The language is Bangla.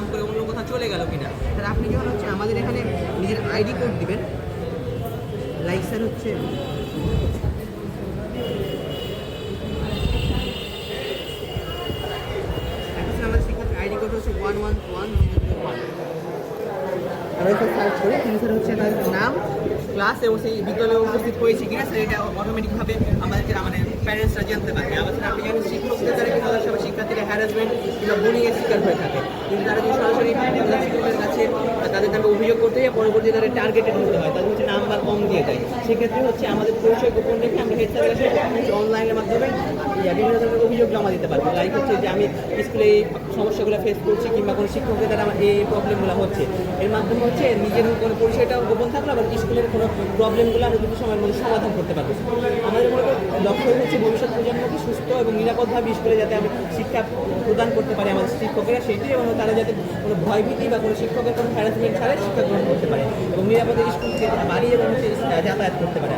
নাম করে অন্য কোথাও চলে গেল কিনা। তাহলে আপনি যখন হচ্ছে আমাদের এখানে নিজের আইডি কোড দিবেন, লাইক স্যার হচ্ছে আমাদের শিক্ষার্থীর আইডি কোড হচ্ছে 111101। আমরা এখানে সার্চ করি তিনি স্যার হচ্ছে তার নাম, ক্লাস এবং সেই বিদ্যালয়ে উপস্থিত হয়েছে কিনা স্যার এটা অটোমেটিকভাবে আমাদেরকে মানে প্যারেন্টসরা জানতে পারবে। আবার স্যার আপনি জানেন শিক্ষকদের দ্বারা কিন্তু অনেক সময় শিক্ষার্থীরা হ্যারাসমেন্ট কিংবা বুলিংয়ের শিকার হয়ে থাকে, কিন্তু তারা যদি সরাসরি শিক্ষকের কাছে তাদের নামে অভিযোগ করতে যায় পরবর্তী তারা টার্গেটেড হতে হয়, তাদের হচ্ছে নাম্বার কম দিয়ে দেয়। সেক্ষেত্রে হচ্ছে আমাদের পরিচয় গোপন রেখে আমরা হেড স্যারের কাছে অনলাইনের মাধ্যমে বিভিন্ন ধরনের অভিযোগ জমা দিতে পারবো। লাইক হচ্ছে যে আমি স্কুলে এই সমস্যাগুলো ফেস করছি কিংবা কোনো শিক্ষকের দ্বারা আমার এই প্রবলেমগুলো হচ্ছে, এর মাধ্যমে হচ্ছে নিজের কোনো পরিচয়টাও গোপন থাকলো, আবার স্কুলের কোনো প্রবলেমগুলো আমরা কিছু সময়ের মধ্যে সমাধান করতে পারবো। আমাদের মূলত লক্ষ্য হচ্ছে ভবিষ্যৎ প্রজন্মকে সুস্থ এবং নিরাপদভাবে স্কুলে যাতে আমি শিক্ষা প্রদান করতে পারি আমাদের শিক্ষকেরা সেটি, এবং তারা যাতে কোনো ভয়ভীতি বা কোনো শিক্ষকের কোনো হ্যারাসমেন্ট ছাড়াই শিক্ষা গ্রহণ করতে পারে এবং নিরাপদে স্কুল থেকে বাড়ি এবং যাতায়াত করতে পারে।